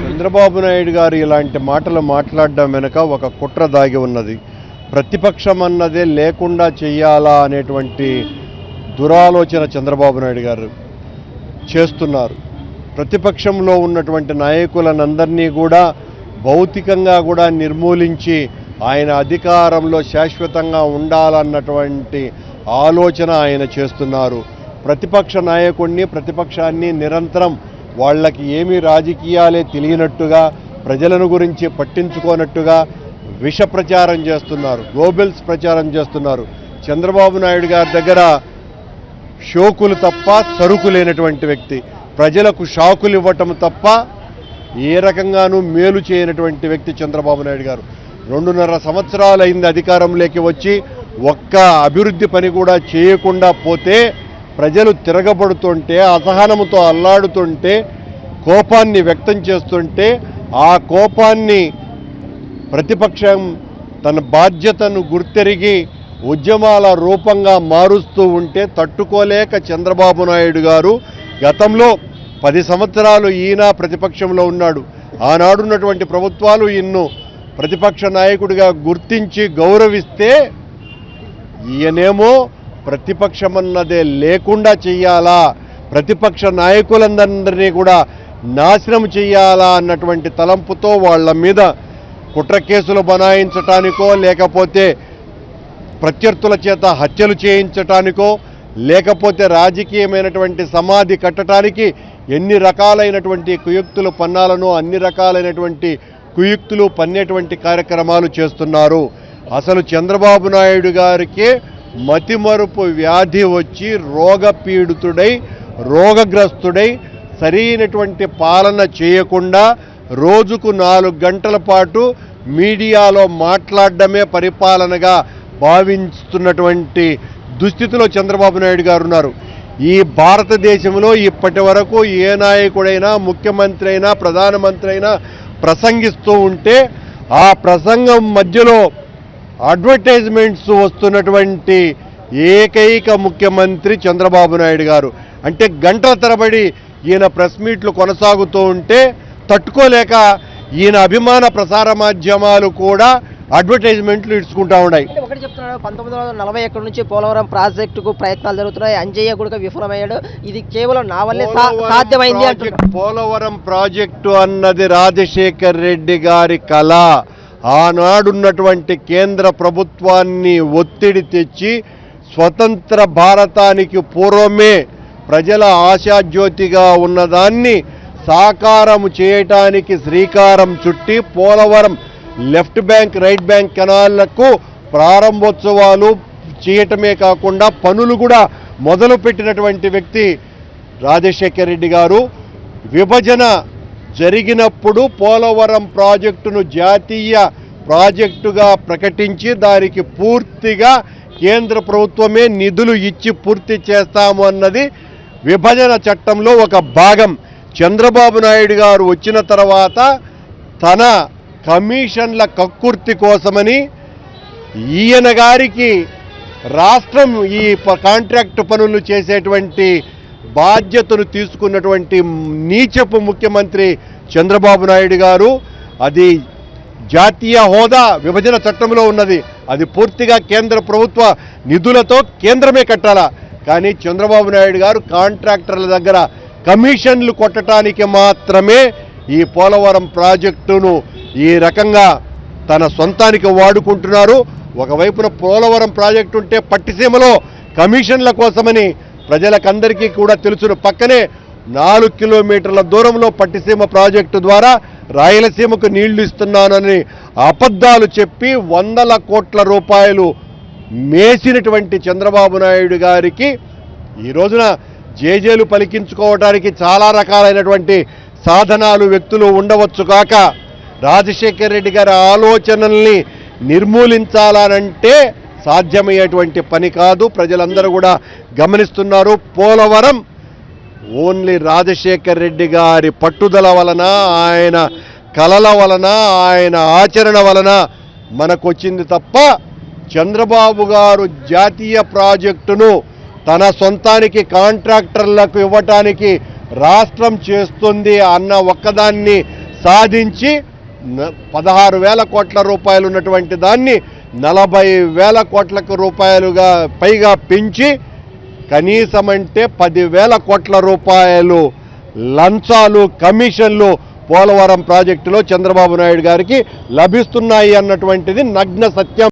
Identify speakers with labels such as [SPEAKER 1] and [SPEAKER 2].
[SPEAKER 1] చంద్రబాబు నాయుడు గారు ఇలాంటి మాటలు మాట్లాడడం వెనుక ఒక కుట్ర దాగి ఉన్నది. ప్రతిపక్షం అన్నదే లేకుండా చెయ్యాలా అనేటువంటి దురాలోచన చంద్రబాబు నాయుడు గారు చేస్తున్నారు. ప్రతిపక్షంలో ఉన్నటువంటి నాయకులనందరినీ కూడా భౌతికంగా కూడా నిర్మూలించి ఆయన అధికారంలో శాశ్వతంగా ఉండాలన్నటువంటి ఆలోచన ఆయన చేస్తున్నారు. ప్రతిపక్ష నాయకుడిని, ప్రతిపక్షాన్ని నిరంతరం వాళ్ళకి ఏమీ రాజకీయాలే తెలియనట్టుగా, ప్రజలను గురించి పట్టించుకోనట్టుగా విష ప్రచారం చేస్తున్నారు, గోబెల్స్ ప్రచారం చేస్తున్నారు. చంద్రబాబు నాయుడు గారి దగ్గర షోకులు తప్ప సరుకు లేనటువంటి వ్యక్తి, ప్రజలకు షాకులు ఇవ్వటం తప్ప ఏ రకంగానూ మేలు చేయనటువంటి వ్యక్తి చంద్రబాబు నాయుడు గారు. 2.5 సంవత్సరాలు అయింది అధికారంలోకి వచ్చి, ఒక్క అభివృద్ధి పని కూడా చేయకుండా పోతే ప్రజలు తిరగబడుతుంటే, అసహనంతో అల్లాడుతుంటే, కోపాన్ని వ్యక్తం చేస్తుంటే, ఆ కోపాన్ని ప్రతిపక్షం తన బాధ్యతను గుర్తెరిగి ఉద్యమాల రూపంగా మారుస్తూ ఉంటే తట్టుకోలేక చంద్రబాబు నాయుడు గారు గతంలో 10 సంవత్సరాలు ఈయన ప్రతిపక్షంలో ఉన్నాడు. ఆనాడున్నటువంటి ప్రభుత్వాలు ఈయన్ను ప్రతిపక్ష నాయకుడిగా గుర్తించి గౌరవిస్తే, ఈయనేమో ప్రతిపక్షమన్నదే లేకుండా చెయ్యాలా, ప్రతిపక్ష నాయకులందరినీ కూడా నాశనం చెయ్యాలా అన్నటువంటి తలంపుతో వాళ్ళ మీద కుట్ర కేసులు బనాయించటానికో, లేకపోతే ప్రత్యర్థుల చేత హత్యలు చేయించటానికో, లేకపోతే రాజకీయమైనటువంటి సమాధి కట్టడానికి ఎన్ని రకాలైనటువంటి కుయుక్తులు పన్నాలనో అన్ని రకాలైనటువంటి కుయుక్తులు పన్నేటువంటి కార్యక్రమాలు చేస్తున్నారు. అసలు చంద్రబాబు నాయుడు గారికి మతిమరుపు వ్యాధి వచ్చి రోగపీడితుడై, రోగగ్రస్తుడై, సరైనటువంటి పాలన చేయకుండా రోజుకు 4 గంటల పాటు మీడియాలో మాట్లాడడమే పరిపాలనగా భావిస్తున్నటువంటి దుస్థితిలో చంద్రబాబు నాయుడు గారు ఉన్నారు. ఈ భారతదేశంలో ఇప్పటి వరకు ఏ నాయకుడైనా, ముఖ్యమంత్రి అయినా, ప్రధానమంత్రి అయినా ప్రసంగిస్తూ ఉంటే ఆ ప్రసంగం మధ్యలో అడ్వర్టైజ్మెంట్స్ వస్తున్నటువంటి ఏకైక ముఖ్యమంత్రి చంద్రబాబు నాయుడు గారు. అంటే గంటల తరబడి ఈయన ప్రెస్ మీట్లు కొనసాగుతూ ఉంటే తట్టుకోలేక ఈయన అభిమాన ప్రసార మాధ్యమాలు కూడా అడ్వర్టైజ్మెంట్లు ఇచ్చుకుంటా ఉన్నాయి.
[SPEAKER 2] ఒకటి చెప్తున్నాడు, 1941 నుంచి పోలవరం ప్రాజెక్టుకు ప్రయత్నాలు జరుగుతున్నాయి, అంజయ్య కూడా విఫలమయ్యాడు, ఇది కేవలం నా వల్లే సాధ్యమైంది అంటున్నాడు.
[SPEAKER 1] పోలవరం ప్రాజెక్టు అన్నది రాజశేఖర్ రెడ్డి గారి కళ. ఆనాడున్నటువంటి కేంద్ర ప్రభుత్వాన్ని ఒత్తిడి తెచ్చి స్వతంత్ర భారతానికి పూర్వమే ప్రజల ఆశాజ్యోతిగా ఉన్నదాన్ని సాకారం చేయటానికి శ్రీకారం చుట్టి Polavaram left bank, right bank కెనాళ్లకు ప్రారంభోత్సవాలు చేయటమే కాకుండా పనులు కూడా మొదలుపెట్టినటువంటి వ్యక్తి రాజశేఖర్ రెడ్డి గారు. విభజన జరిగినప్పుడు పోలవరం ప్రాజెక్టును జాతీయ ప్రాజెక్టుగా ప్రకటించి దానికి పూర్తిగా కేంద్ర ప్రభుత్వమే నిధులు ఇచ్చి పూర్తి చేస్తాము అన్నది విభజన చట్టంలో ఒక భాగం. చంద్రబాబు నాయుడు గారు వచ్చిన తర్వాత తన కమిషన్ల కక్కుర్తి కోసమని ఈయన గారికి రాష్ట్రం ఈ కాంట్రాక్టు పనులు చేసేటువంటి బాధ్యతను తీసుకున్నటువంటి నీచపు ముఖ్యమంత్రి చంద్రబాబు నాయుడు గారు. అది జాతీయ హోదా విభజన చట్టంలో ఉన్నది, అది పూర్తిగా కేంద్ర ప్రభుత్వ నిధులతో కేంద్రమే కట్టాలా. కానీ చంద్రబాబు నాయుడు గారు కాంట్రాక్టర్ల దగ్గర కమిషన్లు కొట్టడానికి మాత్రమే ఈ పోలవరం ప్రాజెక్టును ఈ రకంగా తన సొంతానికి వాడుకుంటున్నారు. ఒకవైపున పోలవరం ప్రాజెక్టు ఉంటే పట్టిసీమలో కమిషన్ల కోసమని ప్రజలకందరికీ కూడా తెలుసును. పక్కనే 4 కిలోమీటర్ల దూరంలో పట్టిసీమ ప్రాజెక్టు ద్వారా రాయలసీమకు నీళ్లు ఇస్తున్నానని అబద్ధాలు చెప్పి 100 కోట్ల రూపాయలు మేసినటువంటి చంద్రబాబు నాయుడు గారికి ఈ రోజున జేజేలు పలికించుకోవడానికి చాలా రకాలైనటువంటి సాధనాలు వ్యక్తులు ఉండవచ్చు కాక రాజశేఖర్ రెడ్డి గారి ఆలోచనల్ని నిర్మూలించాలనంటే సాధ్యమయ్యేటువంటి పని కాదు. ప్రజలందరూ కూడా గమనిస్తున్నారు. పోలవరం ఓన్లీ రాజశేఖర్ రెడ్డి గారి పట్టుదల వలన, ఆయన కలల వలన, ఆయన ఆచరణ వలన మనకొచ్చింది తప్ప చంద్రబాబు గారు జాతీయ ప్రాజెక్టును తన సొంతానికి కాంట్రాక్టర్లకు ఇవ్వటానికి రాష్ట్రం చేస్తుంది అన్న ఒక్కదాన్ని సాధించి 16,000 కోట్ల రూపాయలు ఉన్నటువంటి దాన్ని 40,000 కోట్ల రూపాయలుగా పైగా పెంచి కనీసమంటే 10,000 కోట్ల రూపాయలు లంచాలు, కమిషన్లు పోలవరం ప్రాజెక్టులో చంద్రబాబు నాయుడు గారికి లభిస్తున్నాయి అన్నటువంటిది నగ్న సత్యం.